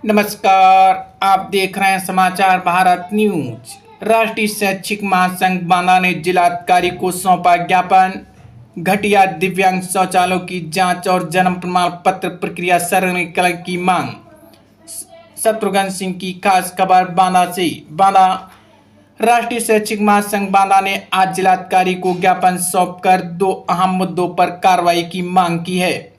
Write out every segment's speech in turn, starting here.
नमस्कार, आप देख रहे हैं समाचार भारत न्यूज। राष्ट्रीय शैक्षिक महासंघ बांदा ने जिलाधिकारी को सौंपा ज्ञापन। घटिया दिव्यांग शौचालयों की जांच और जन्म प्रमाण पत्र प्रक्रिया सरल करने की मांग। शत्रुघ्न सिंह की खास खबर बांदा से। बांदा राष्ट्रीय शैक्षिक महासंघ बांदा ने आज जिलाधिकारी को ज्ञापन सौंपकर दो अहम मुद्दों पर कार्रवाई की मांग की है।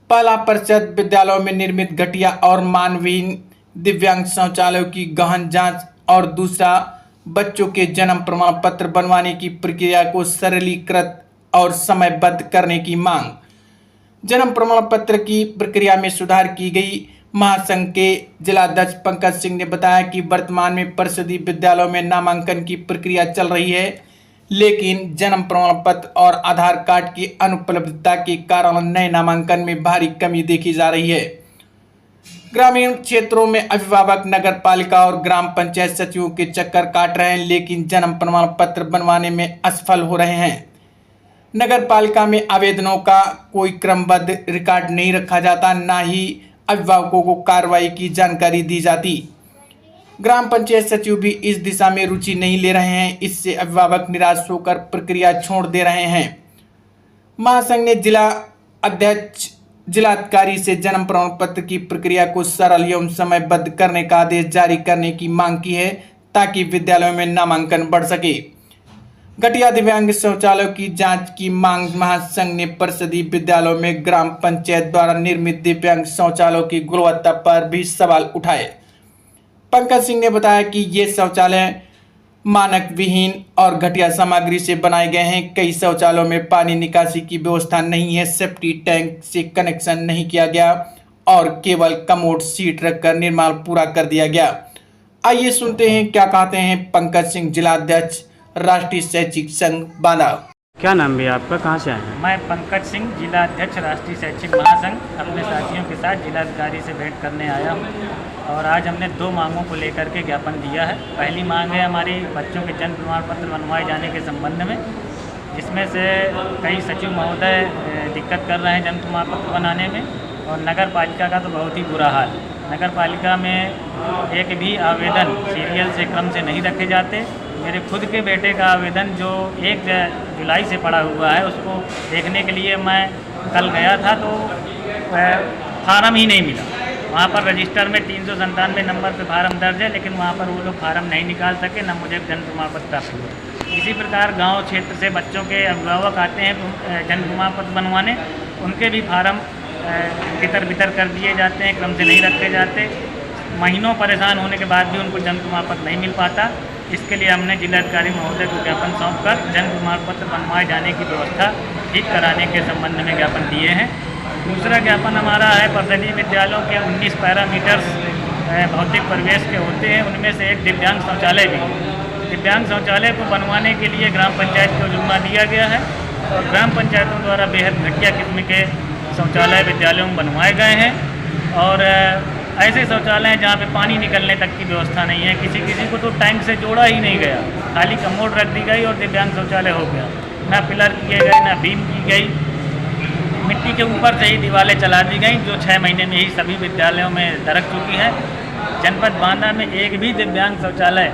पहला, परिषद विद्यालयों में निर्मित घटिया और मानवीय दिव्यांग शौचालयों की गहन जांच और दूसरा, बच्चों के जन्म प्रमाण पत्र बनवाने की प्रक्रिया को सरलीकृत और समयबद्ध करने की मांग। जन्म प्रमाण पत्र की प्रक्रिया में सुधार की गई। महासंघ के जिलाध्यक्ष पंकज सिंह ने बताया कि वर्तमान में परिषदीय विद्यालयों में नामांकन की प्रक्रिया चल रही है, लेकिन जन्म प्रमाण पत्र और आधार कार्ड की अनुपलब्धता के कारण नए नामांकन में भारी कमी देखी जा रही है। ग्रामीण क्षेत्रों में अभिभावक नगर पालिका और ग्राम पंचायत सचिवों के चक्कर काट रहे हैं, लेकिन जन्म प्रमाण पत्र बनवाने में असफल हो रहे हैं। नगर पालिका में आवेदनों का कोई क्रमबद्ध रिकॉर्ड नहीं रखा जाता, ना ही अभिभावकों को कार्रवाई की जानकारी दी जाती। ग्राम पंचायत सचिव भी इस दिशा में रुचि नहीं ले रहे हैं, इससे अभिभावक निराश होकर प्रक्रिया छोड़ दे रहे हैं। महासंघ ने जिलाधिकारी से जन्म प्रमाण पत्र की प्रक्रिया को सरल एवं समयबद्ध करने का आदेश जारी करने की मांग की है, ताकि विद्यालयों में नामांकन बढ़ सके। घटिया दिव्यांग शौचालयों की जांच की मांग। महासंघ ने परिषदीय विद्यालयों में ग्राम पंचायत द्वारा निर्मित दिव्यांग शौचालयों की गुणवत्ता पर भी सवाल उठाए। पंकज सिंह ने बताया कि ये शौचालय मानक विहीन और घटिया सामग्री से बनाए गए हैं। कई शौचालयों में पानी निकासी की व्यवस्था नहीं है, सेफ्टी टैंक से कनेक्शन नहीं किया गया और केवल कमोड सीट रखकर निर्माण पूरा कर दिया गया। आइए सुनते हैं क्या कहते हैं पंकज सिंह, जिलाध्यक्ष राष्ट्रीय शैक्षिक संघ बांदा। क्या नाम है आपका, कहाँ से आए हैं? मैं पंकज सिंह, जिलाध्यक्ष राष्ट्रीय शैक्षिक महासंघ, अपने साथियों के साथ जिलाधिकारी से भेंट करने आया हूँ और आज हमने दो मांगों को लेकर के ज्ञापन दिया है। पहली मांग है हमारी बच्चों के जन्म प्रमाण पत्र बनवाए जाने के संबंध में, जिसमें से कई सचिव महोदय दिक्कत कर रहे हैं जन्म प्रमाण पत्र बनाने में, और नगर पालिका का तो बहुत ही बुरा हाल। नगर पालिका में एक भी आवेदन सीरियल से क्रम से नहीं रखे जाते। मेरे खुद के बेटे का आवेदन जो 1 जुलाई से पड़ा हुआ है, उसको देखने के लिए मैं कल गया था तो फार्म ही नहीं मिला। वहाँ पर रजिस्टर में 397 नंबर पे फार्म दर्ज है, लेकिन वहाँ पर वो लोग फार्म नहीं निकाल सके, न मुझे जन्म प्रमाण पत्र प्राप्त हुआ। इसी प्रकार गांव क्षेत्र से बच्चों के अभिभावक आते हैं जन्म प्रमाण पत्र बनवाने, उनके भी फार्म तितर-बितर कर दिए जाते हैं, क्रम से नहीं रखे जाते। महीनों परेशान होने के बाद भी उनको जन्म प्रमाण पत्र नहीं मिल पाता। इसके लिए हमने जिलाधिकारी महोदय को ज्ञापन सौंपकर जन्म प्रमाण पत्र बनवाए जाने की व्यवस्था ठीक कराने के संबंध में ज्ञापन दिए हैं। दूसरा ज्ञापन हमारा है परिषदीय विद्यालयों के 19 पैरामीटर्स भौतिक परिवेश के होते हैं, उनमें से एक दिव्यांग शौचालय भी। दिव्यांग शौचालय को बनवाने के लिए ग्राम पंचायत को जिम्मा दिया गया है और ग्राम पंचायतों द्वारा बेहद घटिया किस्म के शौचालय विद्यालयों में बनवाए गए हैं और ऐसे शौचालय हैं जहाँ पे पानी निकलने तक की व्यवस्था नहीं है। किसी को तो टैंक से जोड़ा ही नहीं गया, खाली कमोड रख दी गई और दिव्यांग शौचालय हो गया। ना पिलर किए गए, ना बीम की गई, मिट्टी के ऊपर से ही दीवारें चला दी गई, जो 6 महीने में ही सभी विद्यालयों में दरक चुकी है। जनपद बांदा में एक भी दिव्यांग शौचालय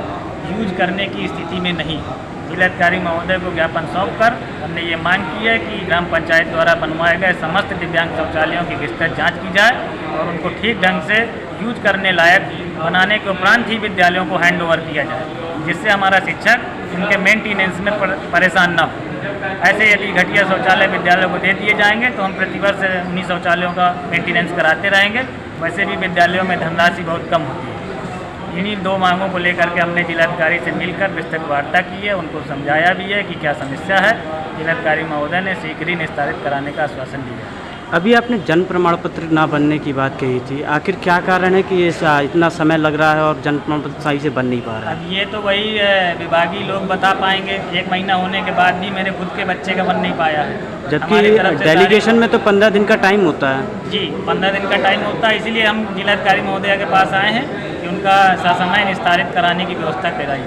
यूज करने की स्थिति में नहीं। जिलाधिकारी महोदय को ज्ञापन सौंपकर हमने ये मांग की है कि ग्राम पंचायत द्वारा बनवाए गए समस्त दिव्यांग शौचालयों की विस्तृत जांच की जाए और उनको ठीक ढंग से यूज करने लायक बनाने के उपरांत ही विद्यालयों को हैंड ओवर किया जाए, जिससे हमारा शिक्षक उनके मेंटेनेंस में परेशान न हो। ऐसे यदि घटिया शौचालय विद्यालयों को दे दिए जाएंगे तो हम प्रतिवर्ष उन्हीं शौचालयों का मेंटेनेंस कराते रहेंगे। वैसे भी विद्यालयों में धनराशि बहुत कम होती है। इन्हीं दो मांगों को लेकर के हमने जिलाधिकारी से मिलकर विस्तृत वार्ता की है, उनको समझाया भी है कि क्या समस्या है। जिलाधिकारी महोदय ने शीघ्र ही निस्तारित कराने का आश्वासन दिया है। अभी आपने जन्म प्रमाण पत्र ना बनने की बात कही थी, आखिर क्या कारण है कि ये इतना समय लग रहा है और जन्म प्रमाण पत्र सही से बन नहीं पा रहा है? अब ये तो वही विभागीय लोग बता पाएंगे। 1 महीना होने के बाद भी मेरे खुद के बच्चे का बन नहीं पाया है, जबकि डेलीगेशन में तो 15 दिन का टाइम होता है। जी, 15 दिन का टाइम होता है, इसीलिए हम जिलाधिकारी महोदय के पास आए हैं कि उनका ससमय निस्तारित कराने की व्यवस्था कराई।